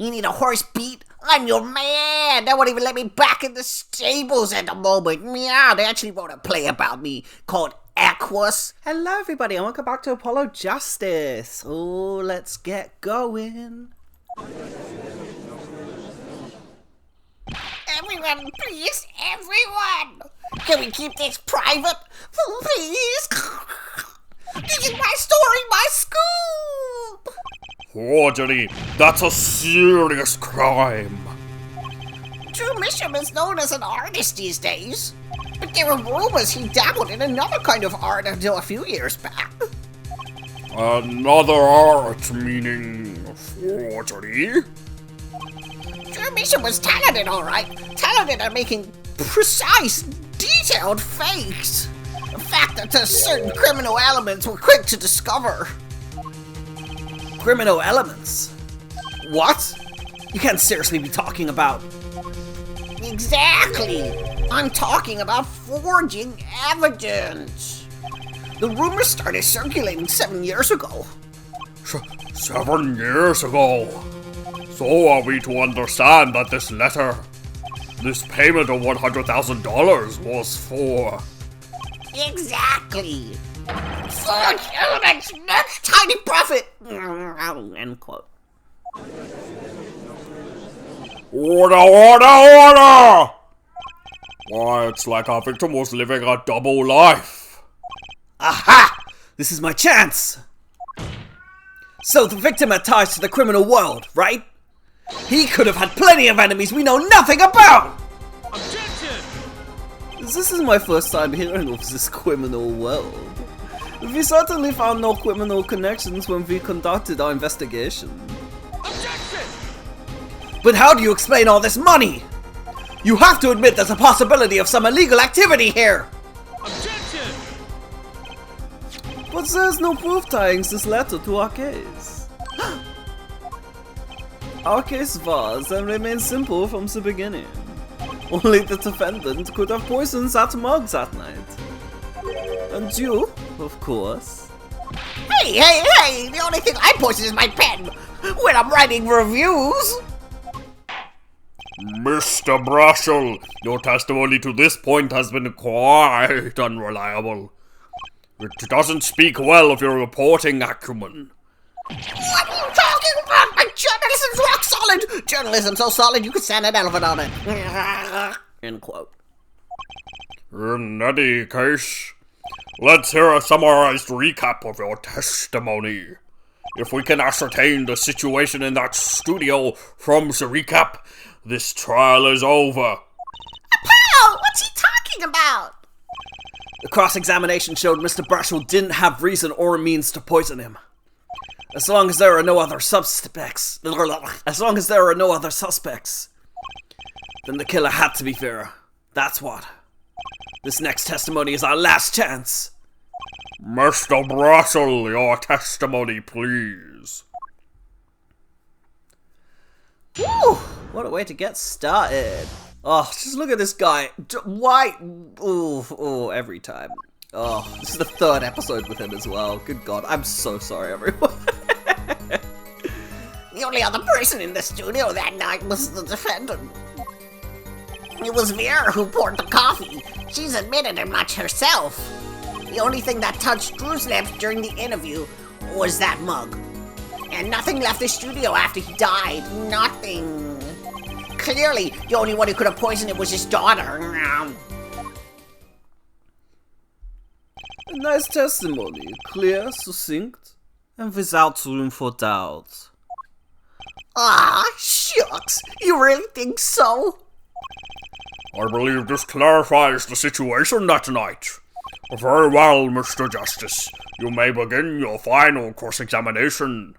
You need a horse beat? I'm your man! They won't even let me back in the stables at the moment. Meow, they actually wrote a play about me called Aquas. Hello everybody and welcome back to Apollo Justice. Oh, let's get going. Everyone, please, everyone! Can we keep this private? Please? This is my story, my scoop! Forgery, that's a serious crime. Drew Misham is known as an artist these days, but there were rumors he dabbled in another kind of art until a few years back. Another art meaning forgery? Drew Misham was talented, alright. Talented at making precise, detailed fakes. A fact that certain criminal elements were quick to discover. Criminal elements? What? You can't seriously be talking about... Exactly! I'm talking about forging evidence. The rumors started circulating 7 years ago. 7 years ago? So are we to understand that this letter, this payment of $100,000 was for... Exactly! Forge evidence, next tiny profit! End quote. Order, order, order! Why, it's like our victim was living a double life. Aha! This is my chance! So the victim had ties to the criminal world, right? He could have had plenty of enemies we know nothing about! Objection! This is my first time hearing of this criminal world. We certainly found no criminal connections when we conducted our investigation. Objection! But how do you explain all this money? You have to admit there's a possibility of some illegal activity here! Objection! But there's no proof tying this letter to our case. Our case was and remains simple from the beginning. Only the defendant could have poisoned that mug that night. And you, of course. Hey! The only thing I poison is my pen when I'm writing reviews! Mr. Brushel, your testimony to this point has been quite unreliable. It doesn't speak well of your reporting acumen. What are you talking about? My journalism's rock solid! Journalism's so solid you could stand an elephant on it. End quote. In any case, let's hear a summarized recap of your testimony. If we can ascertain the situation in that studio from the recap, this trial is over. Pow! What's he talking about? The cross-examination showed Mr. Brushel didn't have reason or means to poison him. As long as there are no other suspects, then the killer had to be Vera. That's what. This next testimony is our last chance. Mr. Brushel, your testimony, please. Woo! What a way to get started. Oh, just look at this guy. Why? Oh, every time. Oh, this is the third episode with him as well. Good God, I'm so sorry, everyone. The only other person in the studio that night was the defendant. It was Vera who poured the coffee. She's admitted it much herself. The only thing that touched Drew's lips during the interview was that mug. And nothing left the studio after he died. Nothing. Clearly, the only one who could have poisoned it was his daughter. A nice testimony. Clear, succinct, and without room for doubt. Ah, shucks. You really think so? I believe this clarifies the situation that night. Very well, Mr. Justice. You may begin your final cross-examination.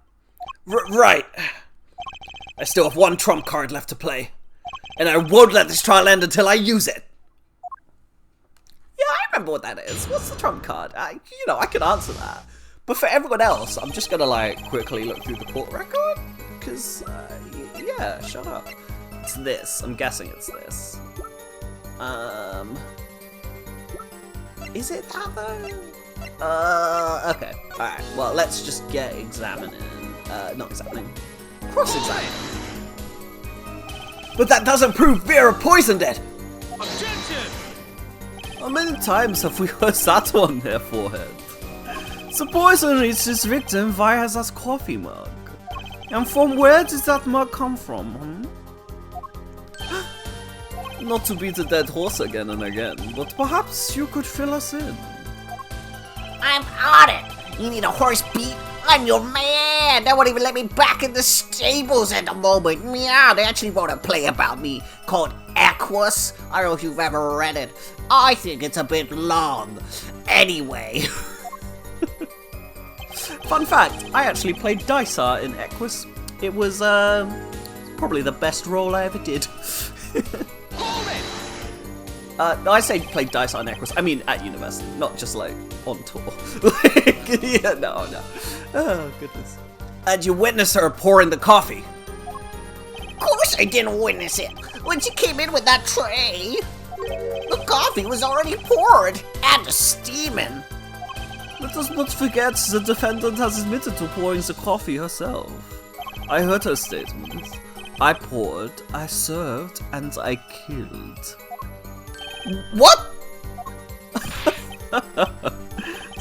Right. I still have one trump card left to play. And I won't let this trial end until I use it. Yeah, I remember what that is. What's the trump card? I can answer that. But for everyone else, I'm just gonna, quickly look through the court record. Because, yeah, shut up. It's this. I'm guessing it's this. Is it that, though? Okay. Alright, well, let's just get examining. Not examining. Cross-examining. But that doesn't prove Vera poisoned it! Objection! How many times have we heard that on their forehead? The poison reached its victim via that coffee mug. And from where did that mug come from, Not to beat a dead horse again and again, but perhaps you could fill us in. I'm on it. You need a horse beat? I'm your man. They won't even let me back in the stables at the moment. Meow, they actually wrote a play about me called Equus. I don't know if you've ever read it. I think it's a bit long. Anyway. Fun fact, I actually played Dysar in Equus. It was, probably the best role I ever did. Hold it! I say played Dysar in Equus, I mean at university, not just like on tour. Yeah, no. Oh, goodness. And you witnessed her pouring the coffee. Of course I didn't witness it. When she came in with that tray, the coffee was already poured and steaming. Let us not forget the defendant has admitted to pouring the coffee herself. I heard her statements. I poured, I served, and I killed. What?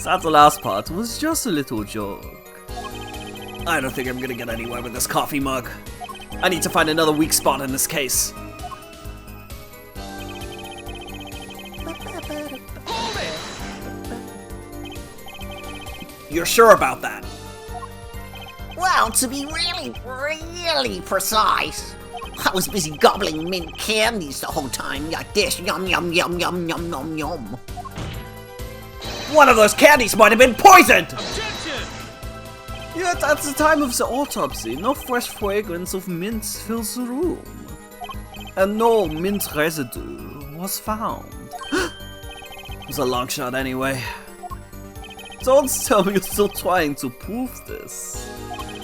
That last part was just a little joke. I don't think I'm gonna get anywhere with this coffee mug. I need to find another weak spot in this case. Hold it! You're sure about that? Well, to be really precise, I was busy gobbling mint candies the whole time like this. Yum, yum, yum, yum, yum, yum, yum. One of those candies might have been poisoned! Objection! Yet at the time of the autopsy, no fresh fragrance of mint fills the room. And no mint residue was found. It was a long shot anyway. Don't tell me you're still trying to prove this.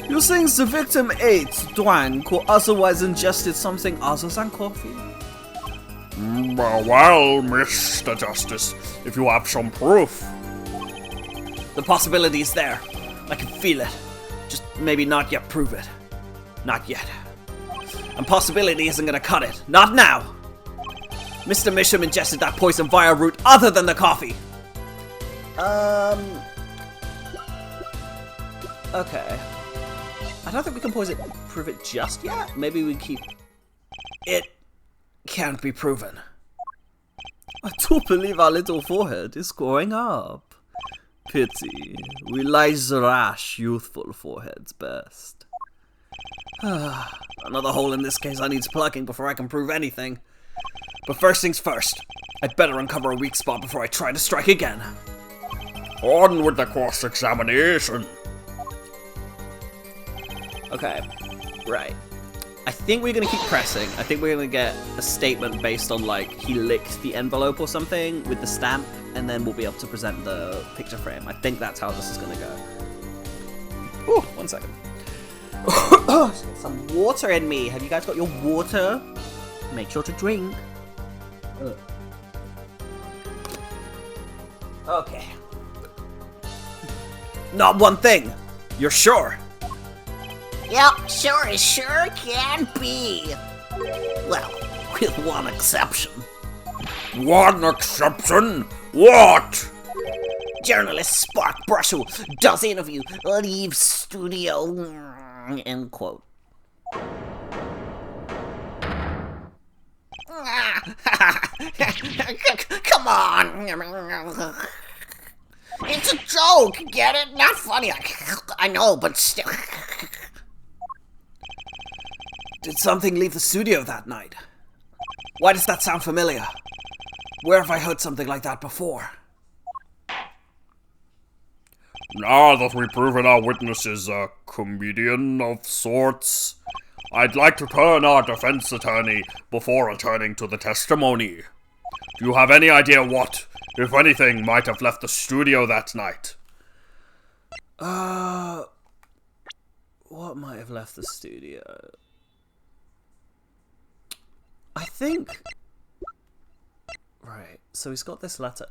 You think the victim ate, drank, or otherwise ingested something other than coffee? Well, Mr. Justice, if you have some proof. The possibility is there. I can feel it. Just maybe not yet prove it. Not yet. And possibility isn't gonna cut it. Not now! Mr. Misham ingested that poison via a route other than the coffee. Okay. I don't think we can prove it just yet. Maybe we keep... It can't be proven. I do believe our little forehead is growing up. Pity. We like the rash, youthful foreheads best. Another hole in this case I need plugging before I can prove anything. But first things first, I'd better uncover a weak spot before I try to strike again. On with the cross-examination. Okay, right. I think we're gonna keep pressing. I think we're gonna get a statement based on, like, he licked the envelope or something with the stamp, and then we'll be able to present the picture frame. I think that's how this is gonna go. Ooh, 1 second. Some water in me. Have you guys got your water? Make sure to drink. Okay. Not one thing. You're sure? Yep, sure as sure can be. Well, with one exception. One exception? What? Journalist Spark Brushel does interview, leaves studio, end quote. Come on. It's a joke, get it? Not funny. I know, but still. Did something leave the studio that night? Why does that sound familiar? Where have I heard something like that before? Now that we've proven our witness is a comedian of sorts, I'd like to turn our defense attorney before returning to the testimony. Do you have any idea what, if anything, might have left the studio that night? What might have left the studio? I think... Right, so he's got this letter.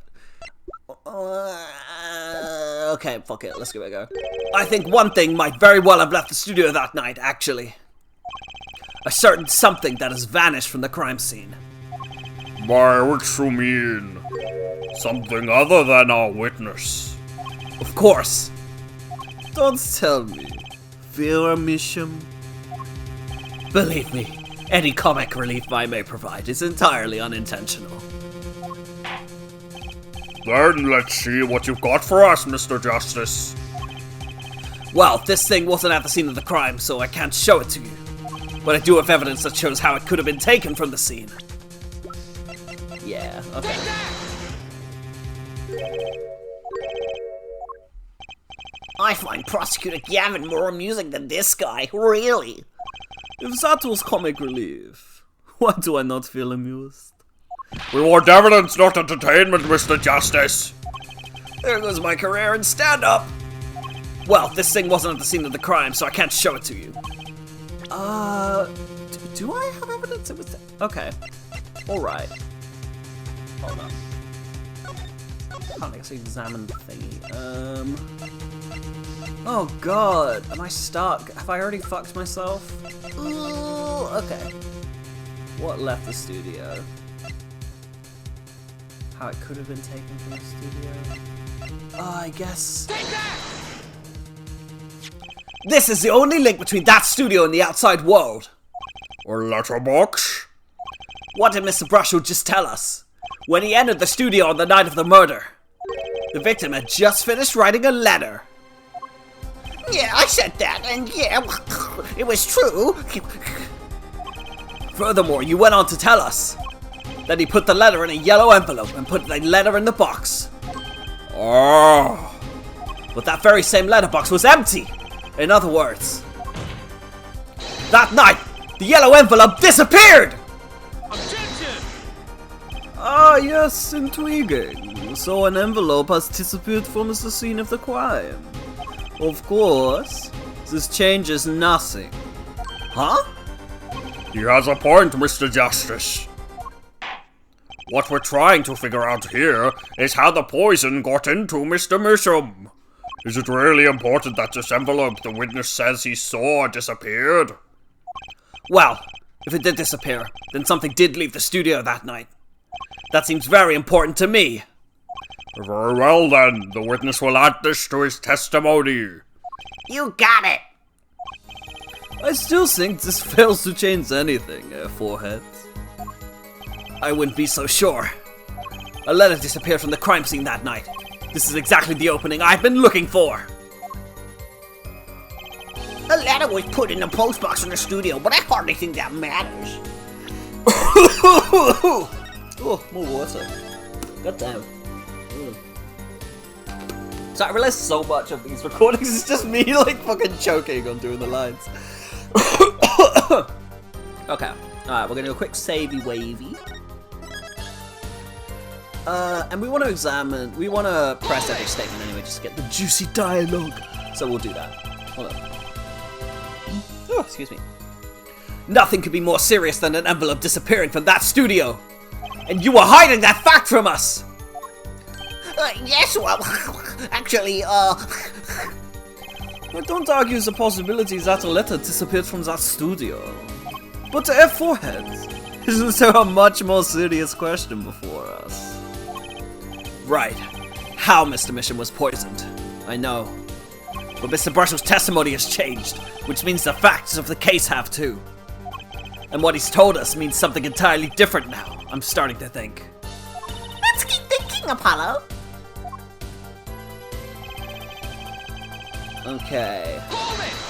Okay, fuck it, let's give it a go. I think one thing might very well have left the studio that night, actually. A certain something that has vanished from the crime scene. By which you mean something other than our witness? Of course. Don't tell me. Vera Misham. Believe me, any comic relief I may provide is entirely unintentional. Then let's see what you've got for us, Mr. Justice. Well, this thing wasn't at the scene of the crime, so I can't show it to you. But I do have evidence that shows how it could have been taken from the scene. Yeah, okay. I find Prosecutor Gavin more amusing than this guy, really. If that was comic relief, why do I not feel amused? We want evidence, not entertainment, Mr. Justice. There goes my career in stand-up! Well, this thing wasn't at the scene of the crime, so I can't show it to you. Do I have evidence it was... Okay. Alright. Hold on. Can't actually examine the thingy. Oh god, am I stuck? Have I already fucked myself? Ooh, okay. What left the studio? How it could have been taken from the studio? I guess... This is the only link between that studio and the outside world! Or letterbox? What did Mr. Brushwood just tell us? When he entered the studio on the night of the murder, the victim had just finished writing a letter. Yeah, I said that, and yeah, it was true. Furthermore, you went on to tell us that he put the letter in a yellow envelope and put the letter in the box. Oh. But that very same letterbox was empty. In other words, that night, the yellow envelope disappeared! Objection! Ah, yes, intriguing. So an envelope has disappeared from the scene of the crime. Of course, this changes nothing. Huh? He has a point, Mr. Justice. What we're trying to figure out here is how the poison got into Mr. Misham. Is it really important that this envelope the witness says he saw disappeared? Well, if it did disappear, then something did leave the studio that night. That seems very important to me. Very well then, the witness will add this to his testimony. You got it. I still think this fails to change anything, Foreheads. I wouldn't be so sure. A letter disappeared from the crime scene that night. This is exactly the opening I've been looking for. A letter was put in the postbox in the studio, but I hardly think that matters. Oh, more water. God damn. So I realize so much of these recordings is just me like fucking choking on doing the lines. Okay, alright, we're gonna do a quick savey wavy. And we want to press every statement anyway, just to get the juicy dialogue. So we'll do that. Hold on. Oh, excuse me. Nothing could be more serious than an envelope disappearing from that studio. And you were hiding that fact from us! Yes, well, actually, I don't argue the possibility that a letter disappeared from that studio. But to Foreheads, isn't there a much more serious question before us? Right. How Mr. Misham was poisoned. I know. But Mr. Brushwood's testimony has changed, which means the facts of the case have too. And what he's told us means something entirely different now, I'm starting to think. let's keep thinking, Apollo. Okay.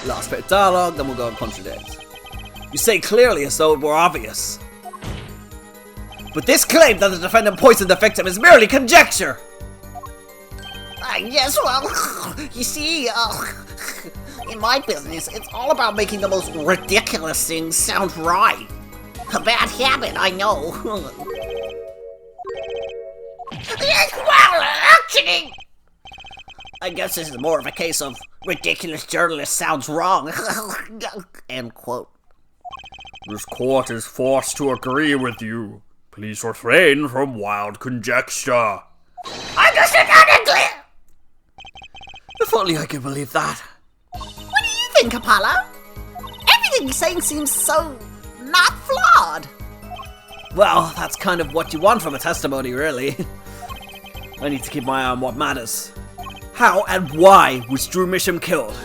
Last bit of dialogue, then we'll go and contradict. You say clearly as though it were obvious. But this claim that the defendant poisoned the victim is merely conjecture! Yes, well, you see, in my business, it's all about making the most ridiculous things sound right. A bad habit, I know. Yes, well, actually, I guess this is more of a case of ridiculous journalist sounds wrong. End quote. This court is forced to agree with you. Please refrain from wild conjecture. Understandably! If only I could believe that. What do you think, Apollo? Everything you're saying seems so not flawed. Well, that's kind of what you want from a testimony, really. I need to keep my eye on what matters. How and why was Drew Misham killed?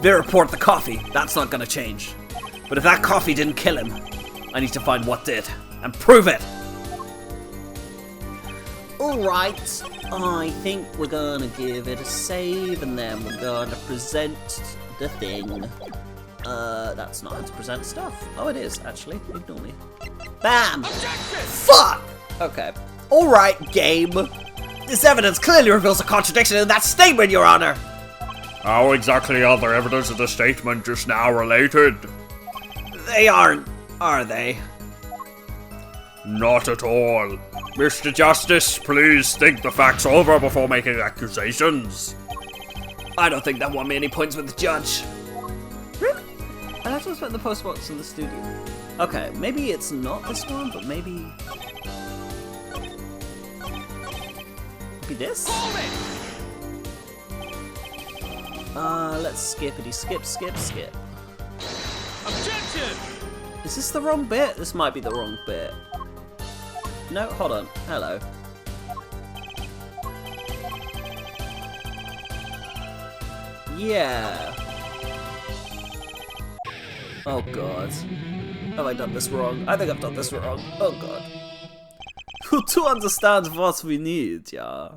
They report the coffee, that's not gonna change. But if that coffee didn't kill him, I need to find what did, and prove it! Alright, I think we're gonna give it a save and then we're gonna present the thing. That's not how to present stuff. Oh, it is, actually. Ignore me. Bam! Fuck! Okay. Alright, game. This evidence clearly reveals a contradiction in that statement, Your Honor! How exactly are the evidence of the statement just now related? They aren't, are they? Not at all. Mr. Justice, please think the facts over before making accusations. I don't think that won me any points with the judge. Really? I thought it was about the postbox in the studio. Okay, maybe it's not this one, but maybe... Maybe this? Let's skippity skip. Objection! Is this the wrong bit? This might be the wrong bit. No, hold on. Hello. Yeah. Oh god. Have I done this wrong? I think I've done this wrong. Oh god. To understand what we need, yeah.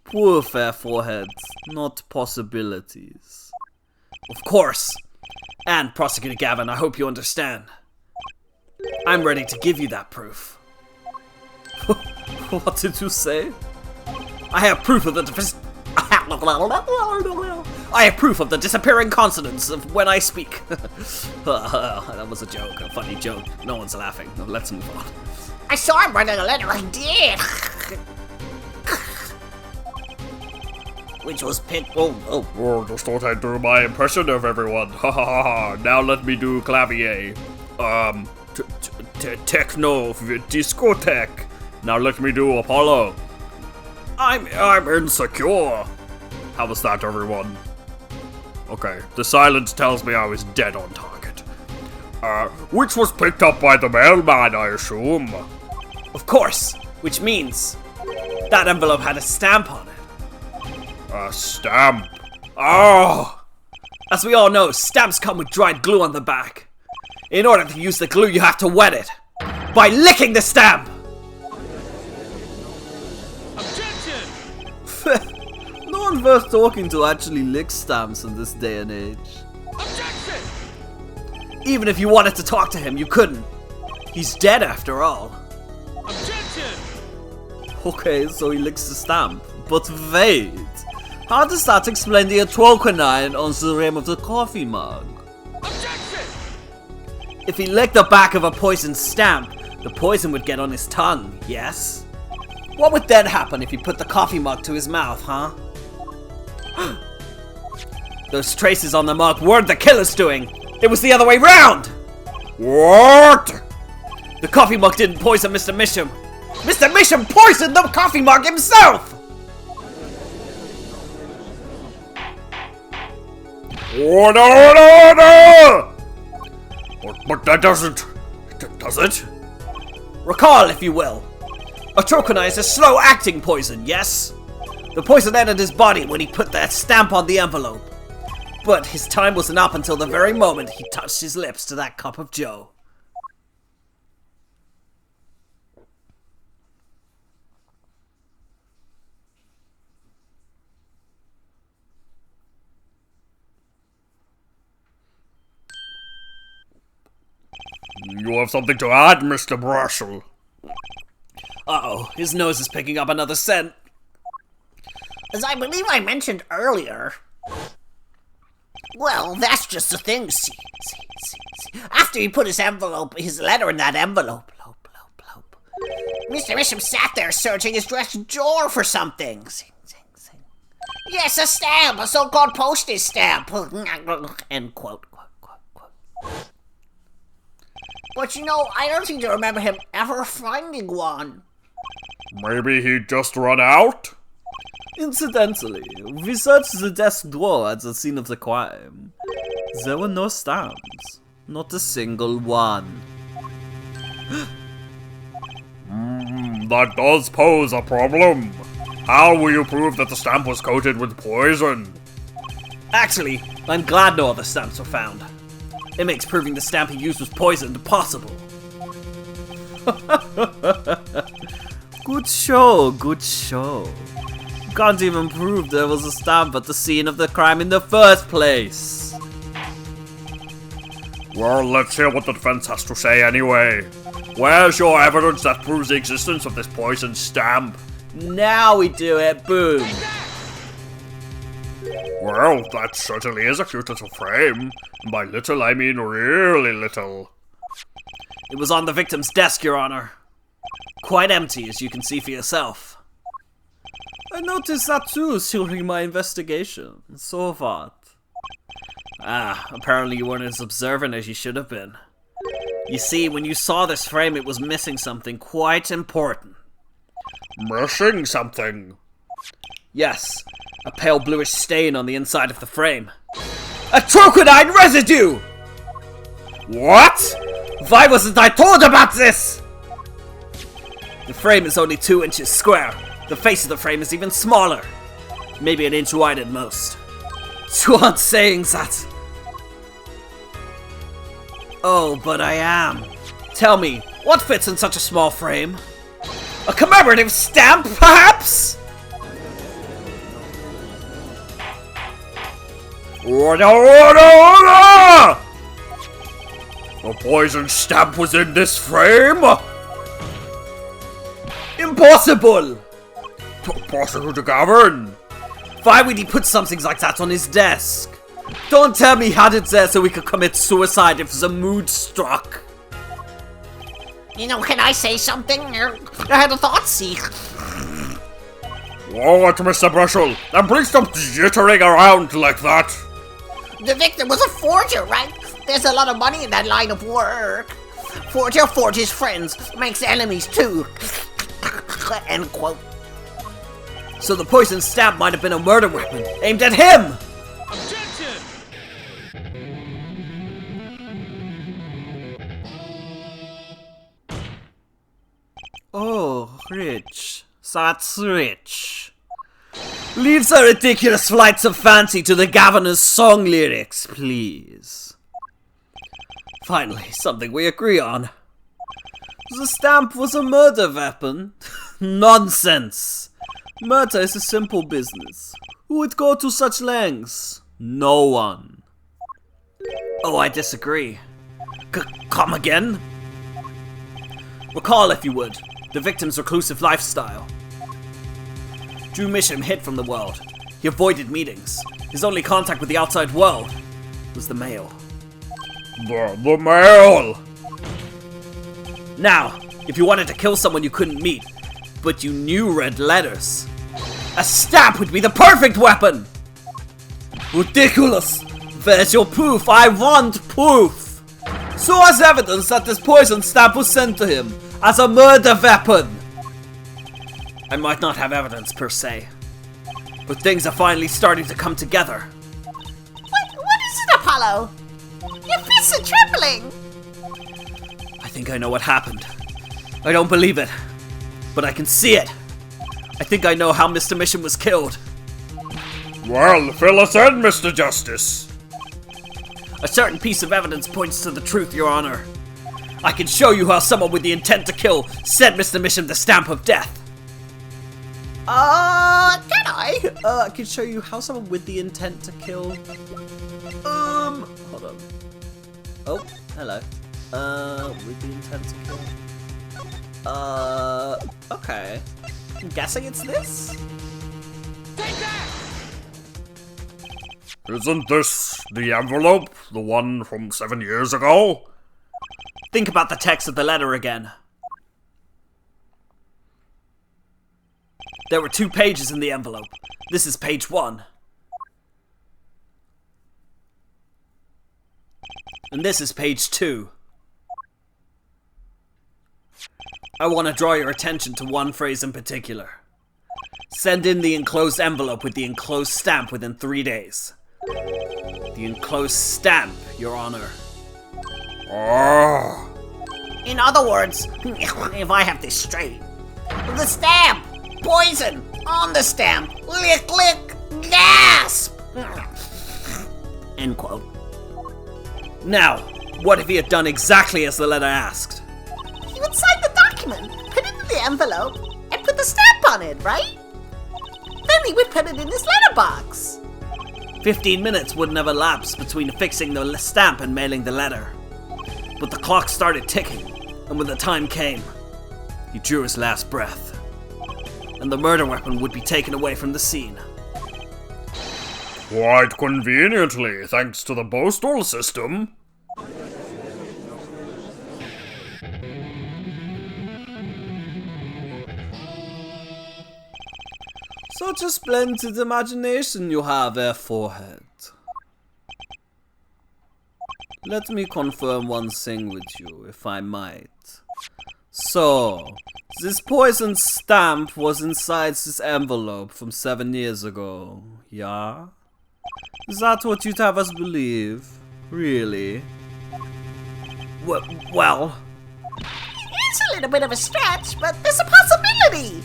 Poor fair foreheads, not possibilities. Of course. And, Prosecutor Gavin, I hope you understand. I'm ready to give you that proof. What did you say? I have proof of the I have proof of the disappearing consonants of when I speak. That was a joke, a funny joke. No one's laughing. Let's move on. I saw him writing a letter, I did. Which was Just thought I'd do my impression of everyone. Ha ha ha ha. Now let me do clavier. Techno discotheque. Now let me do Apollo. I'm insecure. How was that, everyone? Okay, the silence tells me I was dead on target. Which was picked up by the mailman, I assume. Of course, which means that envelope had a stamp on it. A stamp? Oh! As we all know, stamps come with dried glue on the back. In order to use the glue, you have to wet it. By licking the stamp! Objection! No one worth talking to actually licks stamps in this day and age. Objection! Even if you wanted to talk to him, you couldn't. He's dead after all. Objection! Okay, so he licks the stamp. But wait! How does that explain the atoquinine on the rim of the coffee mug? Objection! If he licked the back of a poisoned stamp, the poison would get on his tongue, yes? What would then happen if you put the coffee mug to his mouth, huh? Those traces on the mug weren't the killer's doing! It was the other way round! What? The coffee mug didn't poison Mr. Misham! Mr. Misham poisoned the coffee mug himself! Order, order, order! But that doesn't... does it? Recall, if you will. Atroconi is a slow-acting poison, yes? The poison entered his body when he put that stamp on the envelope. But his time wasn't up until the very moment he touched his lips to that cup of joe. You have something to add, Mr. Brushel? Uh-oh, his nose is picking up another scent. As I believe I mentioned earlier. Well, that's just the thing, see. After he put his letter in that envelope, Mr. Misham sat there searching his dress drawer for something. Yes, a stamp, a so-called postage stamp. End quote. But you know, I don't seem to remember him ever finding one. Maybe he just run out? Incidentally, we searched the desk drawer at the scene of the crime. There were no stamps. Not a single one. That does pose a problem. How will you prove that the stamp was coated with poison? Actually, I'm glad no other stamps were found. It makes proving the stamp he used was poisoned possible. Good show, good show. You can't even prove there was a stamp at the scene of the crime in the first place. Well, let's hear what the defense has to say anyway. Where's your evidence that proves the existence of this poison stamp? Now we do it, boom. Well, that certainly is a cute little frame. And by little, I mean really little. It was on the victim's desk, Your Honor. Quite empty, as you can see for yourself. I noticed that too during my investigation. So what? Apparently you weren't as observant as you should have been. You see, when you saw this frame, it was missing something quite important. Missing something? Yes, a pale bluish stain on the inside of the frame. A crocodile residue! What? Why wasn't I told about this? The frame is only 2 inches square. The face of the frame is even smaller. Maybe an inch wide at most. You aren't saying that. Oh, but I am. Tell me, what fits in such a small frame? A commemorative stamp, perhaps? Order! The poison stamp was in this frame? Impossible! Possible to govern. Why would he put something like that on his desk? Don't tell me he had it there so we could commit suicide if the mood struck. You know, can I say something? I had a thought, see. What, Mr. Brushel? And please stop jittering around like that. The victim was a forger, right? There's a lot of money in that line of work. Forger forges friends, makes enemies too. End quote. So the poison stamp might have been a murder weapon aimed at him! Objection! Oh, rich. That's rich. Leave the ridiculous flights of fancy to the governor's song lyrics, please. Finally, something we agree on. The stamp was a murder weapon? Nonsense! Murder is a simple business. Who would go to such lengths? No one. Oh, I disagree. Come again? Recall, if you would, the victim's reclusive lifestyle. Drew Misham hid from the world. He avoided meetings. His only contact with the outside world was the mail. The mail! Now, if you wanted to kill someone you couldn't meet, but you knew read letters, a stamp would be the perfect weapon! Ridiculous! Where's your proof? I want proof! So as evidence that this poison stamp was sent to him as a murder weapon! I might not have evidence per se, but things are finally starting to come together. What is it, Apollo? Your fists are trembling. I think I know what happened. I don't believe it, but I can see it. I think I know how Mr. Mission was killed. Well, fill us in, Mr. Justice. A certain piece of evidence points to the truth, Your Honor. I can show you how someone with the intent to kill sent Mr. Mission the stamp of death. Can I? I can show you how someone with the intent to kill... hold on. Oh, hello. With the intent to kill... okay. I'm guessing it's this? Take that! Isn't this the envelope? The one from 7 years ago? Think about the text of the letter again. There were 2 pages in the envelope. This is page 1. And this is page 2. I want to draw your attention to one phrase in particular. Send in the enclosed envelope with the enclosed stamp within 3 days. The enclosed stamp, Your Honor. Ah. In other words, if I have this straight, the stamp! Poison! On the stamp! Lick, lick! Gasp! End quote. Now, what if he had done exactly as the letter asked? He would sign the document, put it in the envelope, and put the stamp on it, right? Then he would put it in his letterbox. 15 minutes wouldn't have elapsed between fixing the stamp and mailing the letter. But the clock started ticking, and when the time came, he drew his last breath, and the murder weapon would be taken away from the scene. Quite conveniently, thanks to the postal system. Such a splendid imagination you have there, forehead. Let me confirm one thing with you, if I might. So, this poison stamp was inside this envelope from 7 years ago, yeah? Is that what you'd have us believe? Really? Well... It's a little bit of a stretch, but there's a possibility.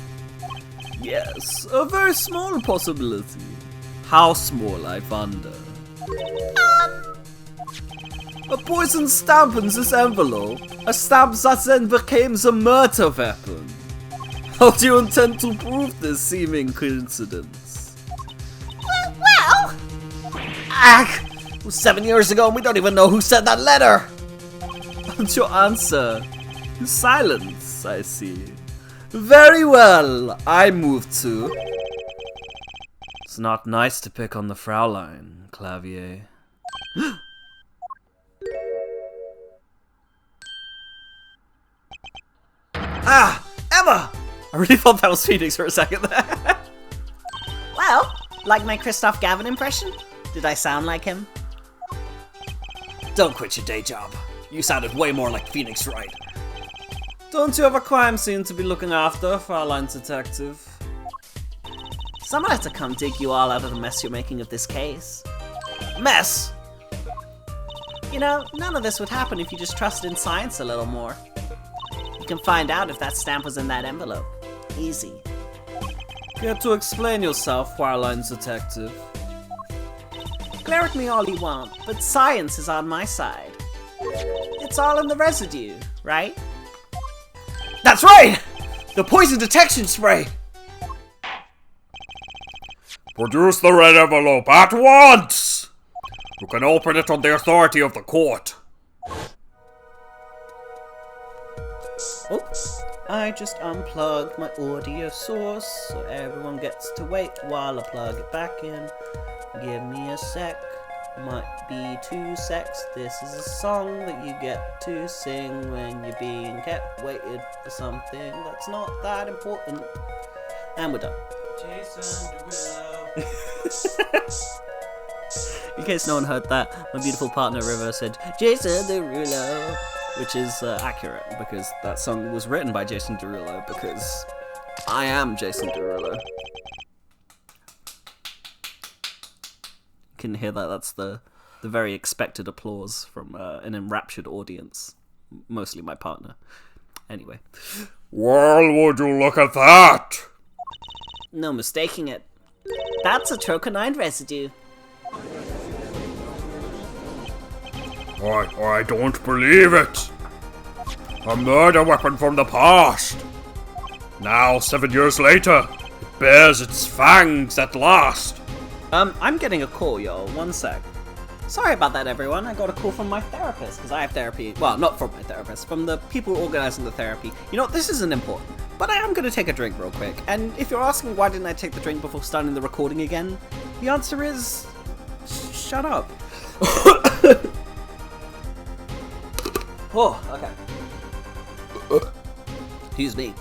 Yes, a very small possibility. How small, I wonder? A poison stamp in this envelope. A stamp that then became the murder weapon. How do you intend to prove this seeming coincidence? Well... It was 7 years ago and we don't even know who sent that letter! And your answer is silence, I see. Very well, I move to... It's not nice to pick on the Fraulein, Clavier. Ah! Emma! I really thought that was Phoenix for a second there. Well, like my Christoph Gavin impression? Did I sound like him? Don't quit your day job. You sounded way more like Phoenix Wright. Don't you have a crime scene to be looking after, Fraulein Detective? Someone had to come dig you all out of the mess you're making of this case. Mess? You know, none of this would happen if you just trusted in science a little more. You can find out if that stamp was in that envelope. Easy. Care to explain yourself, Fraulein Detective? Glare at me all you want, but science is on my side. It's all in the residue, right? That's right! The poison detection spray! Produce the red envelope at once! You can open it on the authority of the court. Oops. I just unplugged my audio source, so everyone gets to wait while I plug it back in. Give me a sec. Might be 2 secs. This is a song that you get to sing when you're being kept waiting for something that's not that important. And we're done. Jason Derulo. In case no one heard that, my beautiful partner River said Jason Derulo, which is accurate because that song was written by Jason Derulo because I am Jason Derulo. Can hear that? That's the very expected applause from an enraptured audience, mostly my partner. Anyway. Well, would you look at that? No mistaking it. That's a troconine residue. I don't believe it. A murder weapon from the past. Now, 7 years later, it bears its fangs at last. I'm getting a call, y'all. 1 sec. Sorry about that, everyone. I got a call from my therapist, because I have therapy. Well, not from my therapist, from the people organizing the therapy. You know, this isn't important, but I am going to take a drink real quick. And if you're asking why didn't I take the drink before starting the recording again, the answer is... shut up. Oh, okay. Excuse me.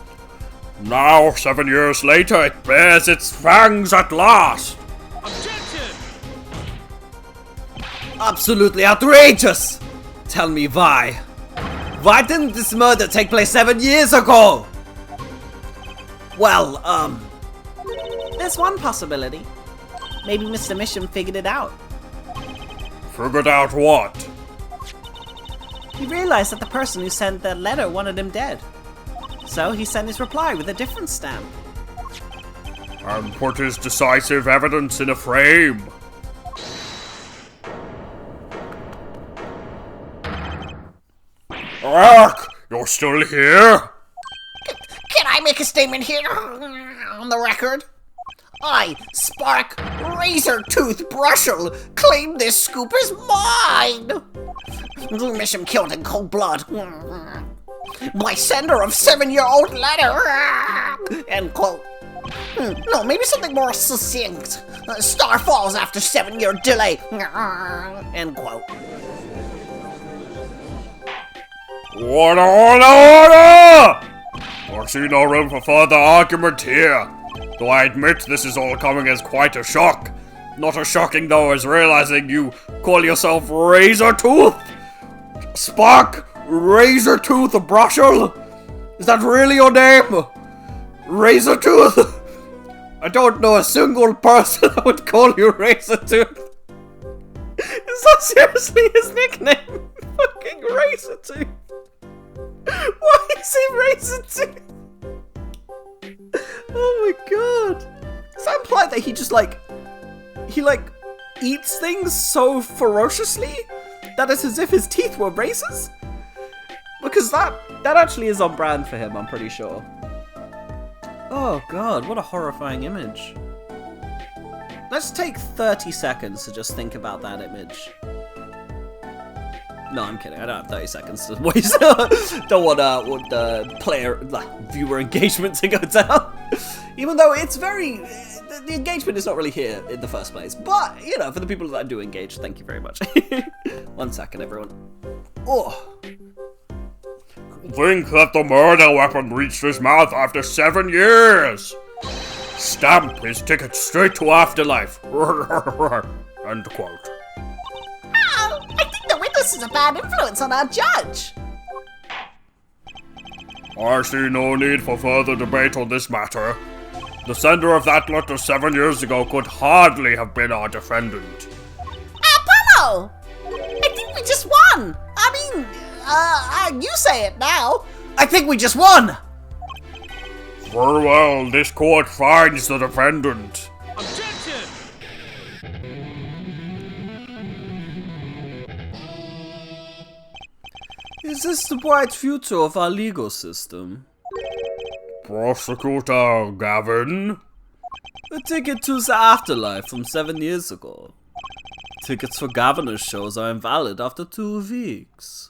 Now, 7 years later, it bears its fangs at last. Objection! Absolutely outrageous! Tell me why. Why didn't this murder take place 7 years ago? Well, There's one possibility. Maybe Mr. Mission figured it out. Figured out what? He realized that the person who sent that letter wanted him dead. So he sent his reply with a different stamp. And put his decisive evidence in a frame. Ark, you're still here? Can I make a statement here on the record? I, Spark Razortooth Brushel, claim this scoop is mine! Drew Misham killed in cold blood. My sender of 7-year-old letter! End quote. No, maybe something more succinct. Star falls after 7-year delay. End quote. Order! I see no room for further argument here. Though I admit this is all coming as quite a shock. Not as shocking though as realizing you call yourself Razortooth? Spark Razortooth Brushel? Is that really your name? Razortooth? I don't know a single person that would call you Razortooth. Is that seriously his nickname? Fucking Razortooth. Why is he Razortooth? Oh my god. Does that imply that he just he eats things so ferociously that it's as if his teeth were razors? Because that actually is on brand for him, I'm pretty sure. Oh god, what a horrifying image. Let's take 30 seconds to just think about that image. No, I'm kidding. I don't have 30 seconds to waste. Don't want viewer engagement to go down. Even though it's very... the engagement is not really here in the first place. But, you know, for the people that do engage, thank you very much. 1 second, everyone. Oh. Think that the murder weapon reached his mouth after 7 years. Stamp his ticket straight to afterlife. End quote. I think the witness is a bad influence on our judge. I see no need for further debate on this matter. The sender of that letter 7 years ago could hardly have been our defendant. Apollo! I think we just won! I mean, you say it now. I think we just won! Very well, this court finds the defendant. Objection! Is this the bright future of our legal system? Prosecutor Gavin? A ticket to the afterlife from 7 years ago. Tickets for governor shows are invalid after 2 weeks.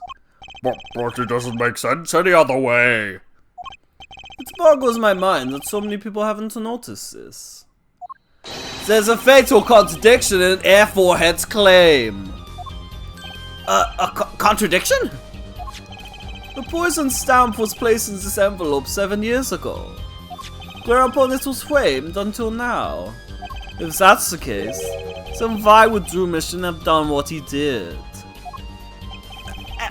But it doesn't make sense any other way. It boggles my mind that so many people haven't noticed this. There's a fatal contradiction in Air Forehead's claim. A contradiction? The poison stamp was placed in this envelope 7 years ago, whereupon it was framed until now. If that's the case, then why would Drew Mission have done what he did?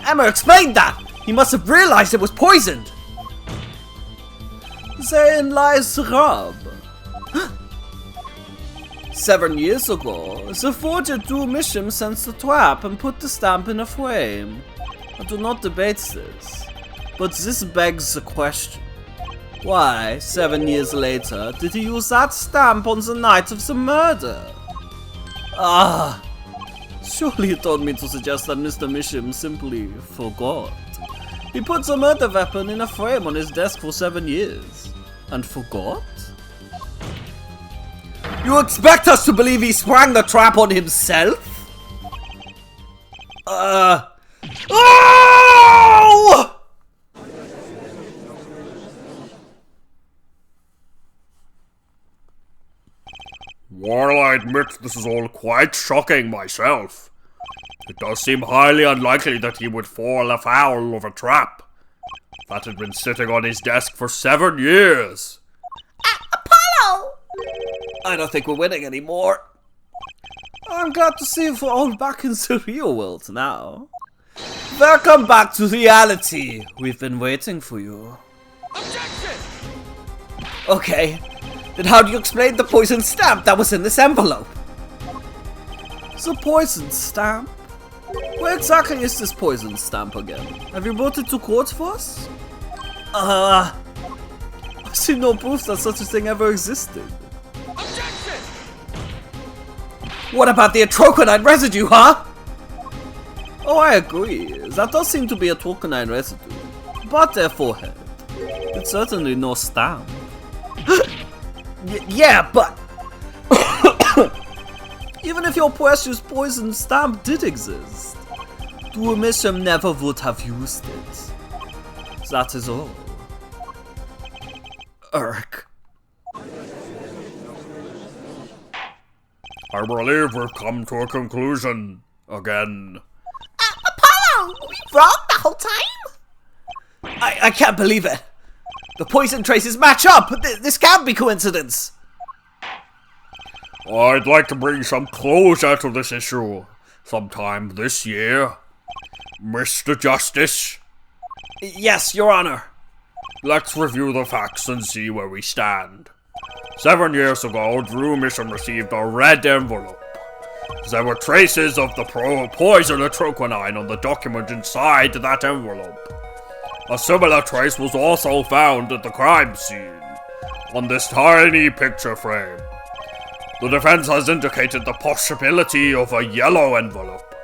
Emma explained that! He must have realized it was poisoned! Therein lies the rub. 7 years ago, the forger Drew Misham sensed the trap and put the stamp in a frame. I do not debate this, but this begs the question. Why, 7 years later, did he use that stamp on the night of the murder? Ah, surely you don't mean to suggest that Mr. Misham simply forgot. He put the murder weapon in a frame on his desk for 7 years. And forgot? You expect us to believe he sprang the trap on himself? Oh! While I admit this is all quite shocking myself, it does seem highly unlikely that he would fall afoul of a trap that had been sitting on his desk for 7 years. Apollo! I don't think we're winning anymore. I'm glad to see we're all back in the real world now. Welcome back to reality. We've been waiting for you. Objection! Okay, then how do you explain the poison stamp that was in this envelope? The poison stamp? Where exactly is this poison stamp again? Have you brought it to court for us? I see no proof that such a thing ever existed. Objection! What about the atroconine residue, huh? Oh, I agree. That does seem to be a atroconine residue. But their forehead. It's certainly no stamp. Yeah, but... even if your precious poison stamp did exist, Duomisham never would have used it. That is all. Urk. I believe we've come to a conclusion again. Apollo, were we wrong the whole time? I can't believe it. The poison traces match up. This can't be coincidence. I'd like to bring some closure to this issue sometime this year. Mr. Justice, Yes, Your Honor. let's review the facts and see where we stand. 7 years ago, Drew Mission received a red envelope. There were traces of the poison atroquinine on the document inside that envelope. A similar trace was also found at the crime scene, on this tiny picture frame. The defense has indicated the possibility of a yellow envelope.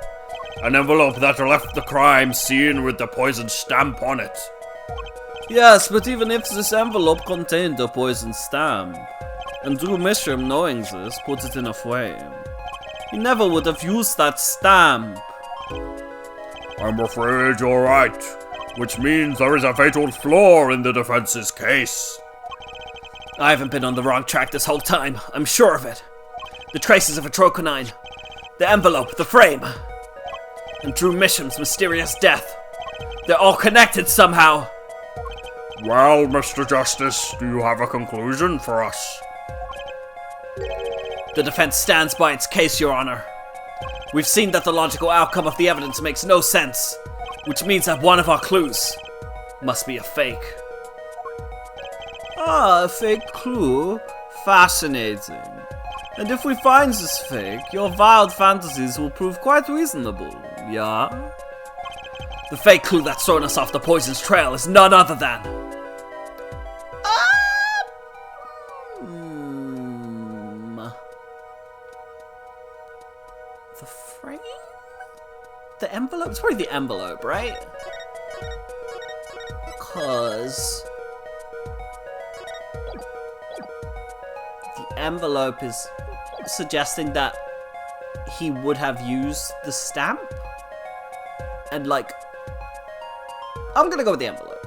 An envelope that left the crime scene with the poison stamp on it. Yes, but even if this envelope contained a poison stamp, and Drew Mishram, knowing this, put it in a frame, he never would have used that stamp. I'm afraid you're right, which means there is a fatal flaw in the defense's case. I haven't been on the wrong track this whole time, I'm sure of it. The traces of atroconine, the envelope, the frame, and Drew Misham's mysterious death. They're all connected somehow. Well, Mr. Justice, do you have a conclusion for us? The defense stands by its case, Your Honor. We've seen that the logical outcome of the evidence makes no sense, which means that one of our clues must be a fake. Ah, a fake clue? Fascinating. And if we find this fake, your wild fantasies will prove quite reasonable, yeah? The fake clue that's thrown us off the poison's trail is none other than... The frame? The envelope? It's probably the envelope, right? Because... the envelope is suggesting that he would have used the stamp? And like... I'm gonna go with the envelope.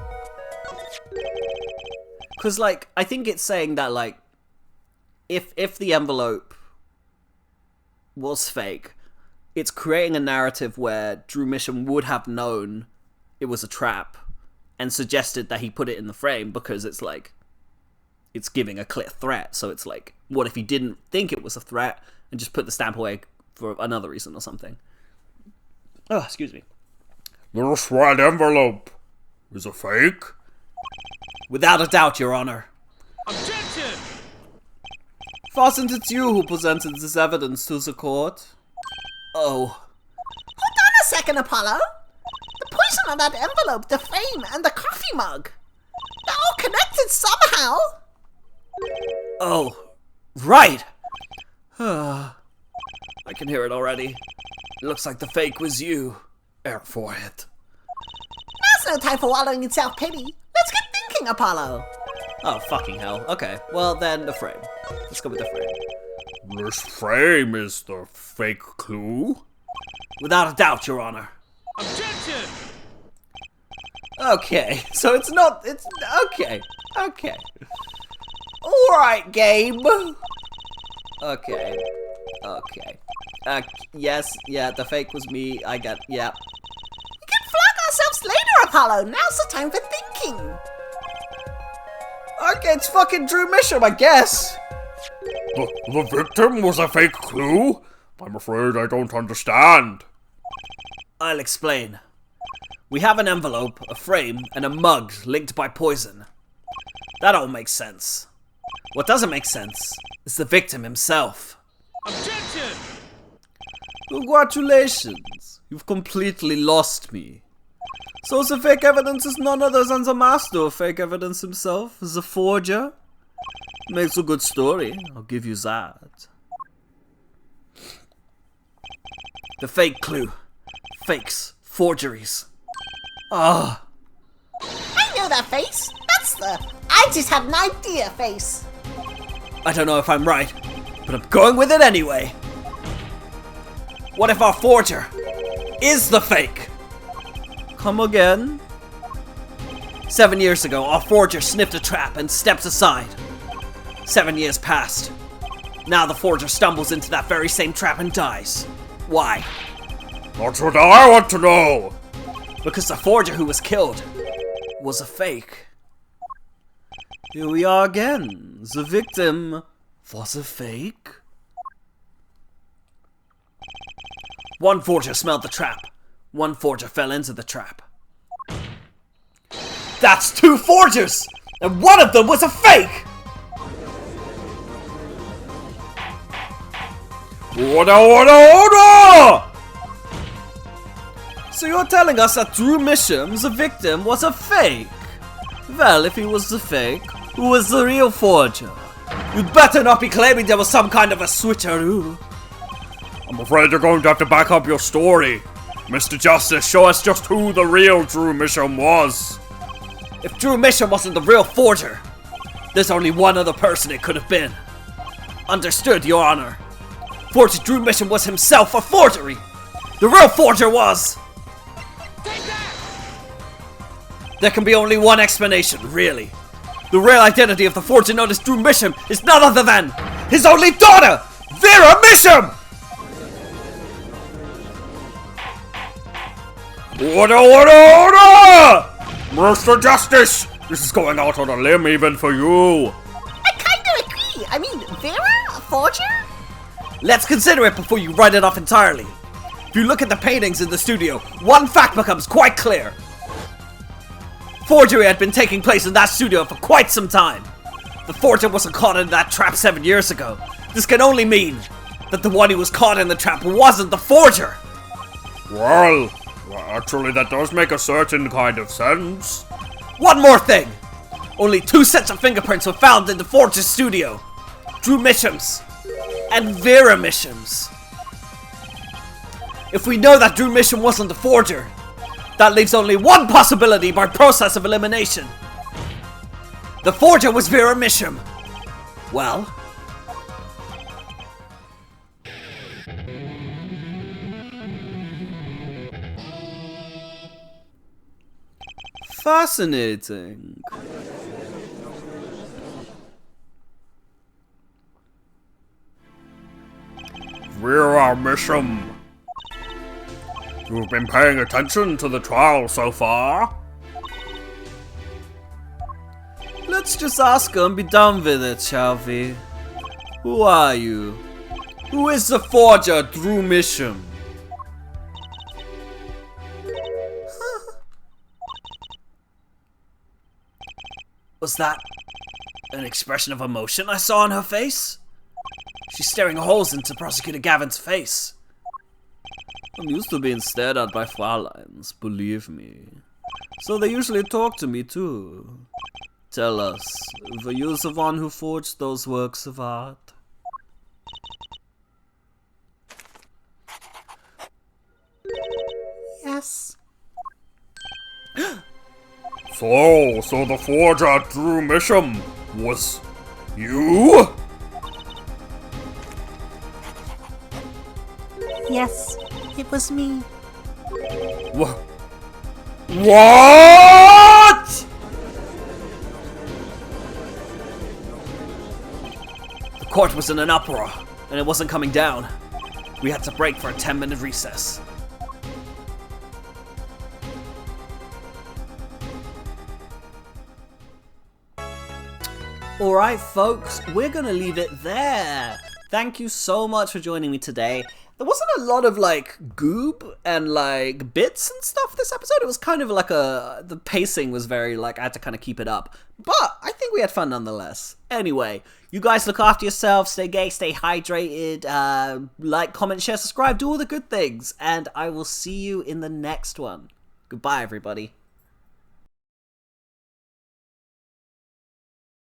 Because like, I think it's saying that like, if the envelope was fake, it's creating a narrative where Drew Misham would have known it was a trap and suggested that he put it in the frame because it's like, it's giving a clear threat. So it's like, what if he didn't think it was a threat and just put the stamp away for another reason or something? Oh, excuse me. This red envelope is a fake? Without a doubt, Your Honor. Objection! Wasn't it you who presented this evidence to the court? Oh. Hold on a second, Apollo. The poison on that envelope, the frame, and the coffee mug. They're all connected somehow. Oh. Right! I can hear it already. It looks like the fake was you. Air forehead. There's no time for wallowing in self-pity. Let's get thinking, Apollo. Oh, fucking hell. Okay, well then, the frame. Let's go with the frame. This frame is the fake clue? Without a doubt, Your Honor. Objection! Okay, so it's not, it's, okay. Alright, Gabe. Okay. Yes, yeah, the fake was me, I got, yeah. We can flag ourselves later, Apollo. Now's the time for thinking. Okay, it's fucking Drew Misham, I guess. The victim was a fake clue? I'm afraid I don't understand. I'll explain. We have an envelope, a frame, and a mug linked by poison. That all makes sense. What doesn't make sense is the victim himself. Objection! Congratulations. You've completely lost me. So the fake evidence is none other than the master of fake evidence himself, the forger? Makes a good story, I'll give you that. The fake clue. Fakes. Forgeries. Ah. I know that face. That's the I just had an idea face. I don't know if I'm right, but I'm going with it anyway. What if our forger is the fake? Come again? 7 years ago, our forger sniffed a trap and stepped aside. 7 years passed. Now the forger stumbles into that very same trap and dies. Why? That's what I want to know! Because the forger who was killed was a fake. Here we are again. The victim was a fake. One forger smelled the trap. One forger fell into the trap. That's 2 forgers! And one of them was a fake! Order! So you're telling us that Drew Misham, the victim, was a fake? Well, if he was the fake, who was the real forger? You'd better not be claiming there was some kind of a switcheroo. I'm afraid you're going to have to back up your story. Mr. Justice, show us just who the real Drew Misham was. If Drew Misham wasn't the real forger, there's only one other person it could have been. Understood, Your Honor. Forger Drew Misham was himself a forgery. The real forger was... There can be only one explanation, really. The real identity of the forger known as Drew Misham is none other than his only daughter, Vera Misham! Order! Mr. Justice! This is going out on a limb even for you. I kinda agree. I mean, Vera? A forger? Let's consider it before you write it off entirely. If you look at the paintings in the studio, one fact becomes quite clear. Forgery had been taking place in that studio for quite some time. The forger wasn't caught in that trap 7 years ago. This can only mean that the one who was caught in the trap wasn't the forger. Well, actually that does make a certain kind of sense. One more thing. Only 2 sets of fingerprints were found in the forger's studio. Drew Misham's and Vera Misham's. If we know that Drew Misham wasn't the forger, that leaves only one possibility by process of elimination. The forger was Vera Misham. Well... fascinating. Vera Misham. You've been paying attention to the trial so far? Let's just ask her and be done with it, shall we? Who are you? Who is the forger, Drew Misham? Was that an expression of emotion I saw on her face? She's staring holes into Prosecutor Gavin's face. I'm used to being stared at by Fräuleins, believe me. So they usually talk to me too. Tell us, were you the one who forged those works of art? Yes. So the forger Drew Misham was you? Yes, it was me. What? The court was in an uproar, and it wasn't coming down. We had to break for a 10-minute recess. Alright folks, we're gonna leave it there. Thank you so much for joining me today. There wasn't a lot of like goob and like bits and stuff this episode. It was kind of like the pacing was very like, I had to kind of keep it up. But I think think we had fun nonetheless. Anyway, you guys look after yourselves, stay gay, stay hydrated, like, comment, share, subscribe, do all the good things, and I will see you in the next one. Goodbye, everybody.